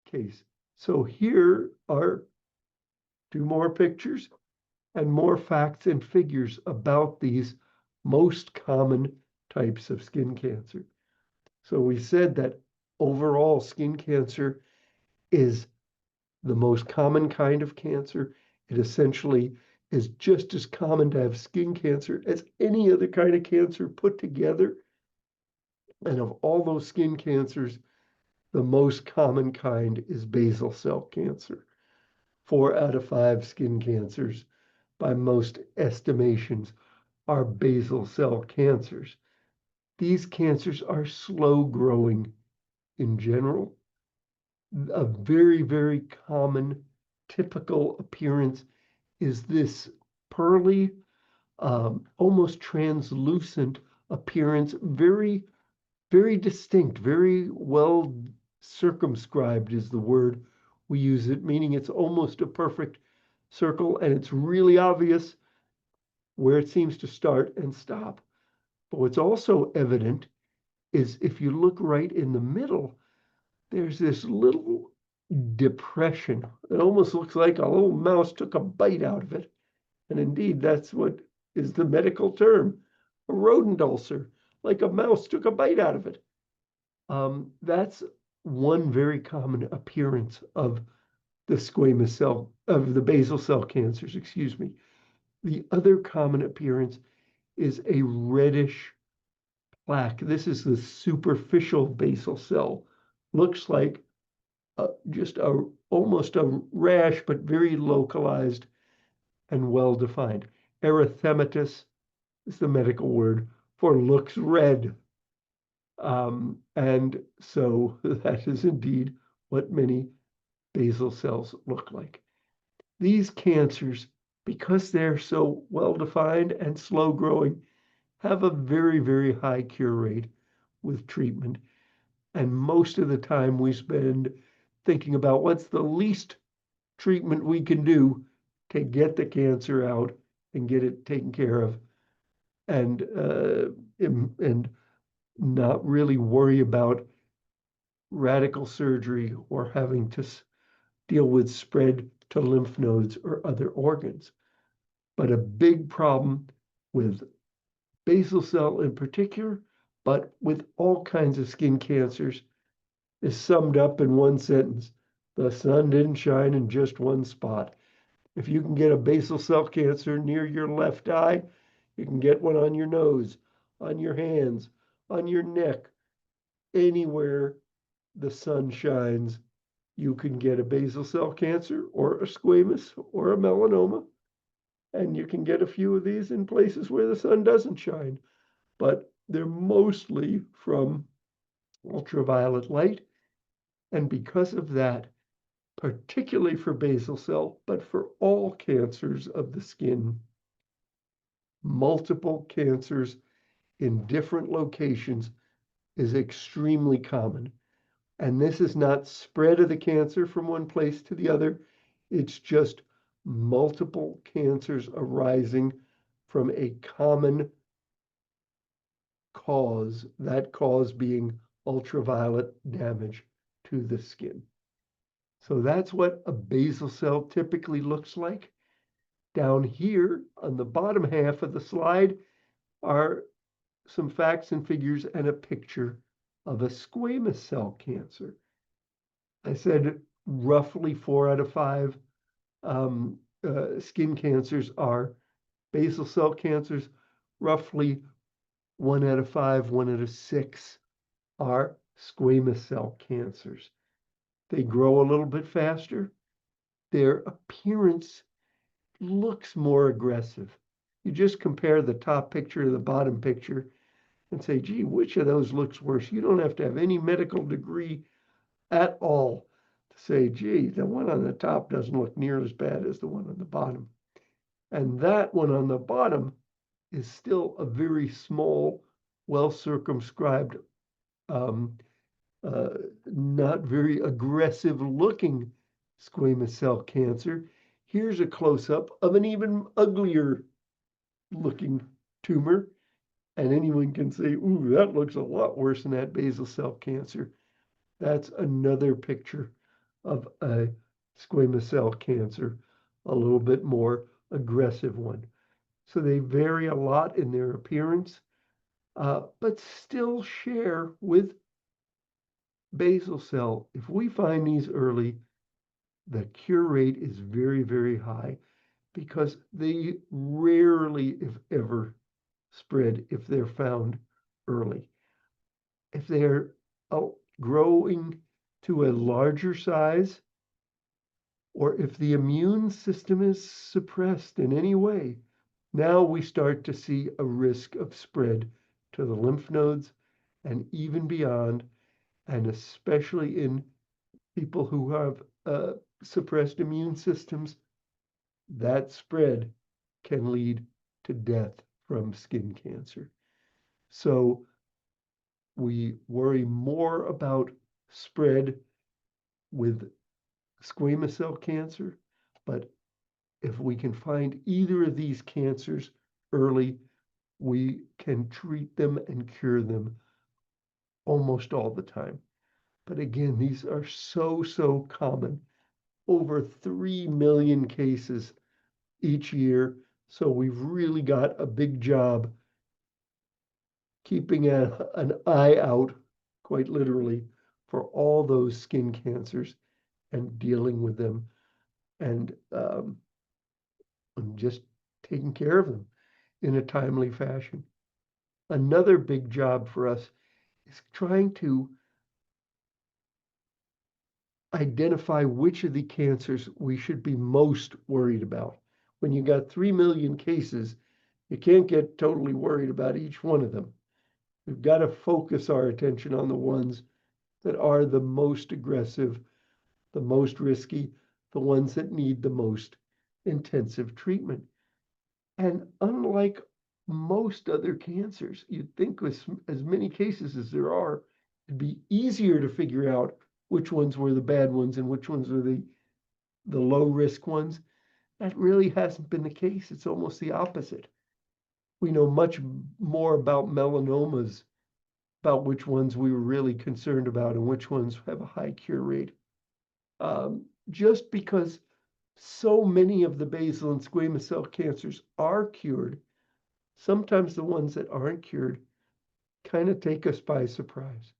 case. So here are two more pictures and more facts and figures about these most common types of skin cancer. So we said that overall skin cancer is the most common kind of cancer. It essentially is just as common to have skin cancer as any other kind of cancer put together. And of all those skin cancers, the most common kind is basal cell cancer. 4 out of 5 skin cancers, by most estimations, are basal cell cancers. These cancers are slow growing in general. A very, very common typical appearance is this pearly, almost translucent appearance, very, very distinct, very well circumscribed is the word we use it, meaning it's almost a perfect circle and it's really obvious where it seems to start and stop. But what's also evident is if you look right in the middle, there's this little depression. It almost looks like a little mouse took a bite out of it. And indeed, that's what is the medical term, a rodent ulcer, like a mouse took a bite out of it. That's one very common appearance of the squamous cell, of the basal cell cancers, excuse me. The other common appearance is a reddish plaque. This is the superficial basal cell. Looks like almost a rash, but very localized and well-defined. Erythematous is the medical word for looks red. And so that is indeed what many basal cells look like. These cancers, because they're so well-defined and slow-growing, have a very, very high cure rate with treatment. And most of the time we spend thinking about what's the least treatment we can do to get the cancer out and get it taken care of, and not really worry about radical surgery or having to deal with spread to lymph nodes or other organs. But a big problem with basal cell in particular, but with all kinds of skin cancers, is summed up in one sentence: the sun didn't shine in just one spot. If you can get a basal cell cancer near your left eye, you can get one on your nose, on your hands, on your neck. Anywhere the sun shines, you can get a basal cell cancer or a squamous or a melanoma. And you can get a few of these in places where the sun doesn't shine, but they're mostly from ultraviolet light. And because of that, particularly for basal cell, but for all cancers of the skin, multiple cancers in different locations is extremely common. And this is not spread of the cancer from one place to the other. It's just multiple cancers arising from a common cause, that cause being ultraviolet damage to the skin. So that's what a basal cell typically looks like. Down here on the bottom half of the slide are some facts and figures and a picture of a squamous cell cancer. I said roughly 4 out of 5 skin cancers are basal cell cancers. Roughly 1 out of 5, 1 out of 6 are squamous cell cancers. They grow a little bit faster. Their appearance looks more aggressive. You just compare the top picture to the bottom picture and say, gee, which of those looks worse? You don't have to have any medical degree at all to say, gee, the one on the top doesn't look near as bad as the one on the bottom. And that one on the bottom is still a very small, well-circumscribed, not very aggressive looking squamous cell cancer. Here's a close-up of an even uglier looking tumor. And anyone can say, ooh, that looks a lot worse than that basal cell cancer. That's another picture of a squamous cell cancer, a little bit more aggressive one. So they vary a lot in their appearance, but still share with basal cell. If we find these early, the cure rate is very, very high because they rarely, if ever, spread if they're found early. If they're growing to a larger size, or if the immune system is suppressed in any way, now we start to see a risk of spread to the lymph nodes and even beyond, and especially in people who have suppressed immune systems, that spread can lead to death from skin cancer. So we worry more about spread with squamous cell cancer, but if we can find either of these cancers early, we can treat them and cure them almost all the time. But again, these are so common. Over 3 million cases each year. So we've really got a big job keeping an eye out, quite literally, for all those skin cancers and dealing with them and just taking care of them in a timely fashion. Another big job for us is trying to identify which of the cancers we should be most worried about. When you got 3 million cases, you can't get totally worried about each one of them. We've got to focus our attention on the ones that are the most aggressive, the most risky, the ones that need the most intensive treatment. And unlike most other cancers, you'd think with as many cases as there are, it'd be easier to figure out which ones were the bad ones and which ones were the low risk ones. That really hasn't been the case. It's almost the opposite. We know much more about melanomas, about which ones we were really concerned about and which ones have a high cure rate. Just because so many of the basal and squamous cell cancers are cured, sometimes the ones that aren't cured kind of take us by surprise.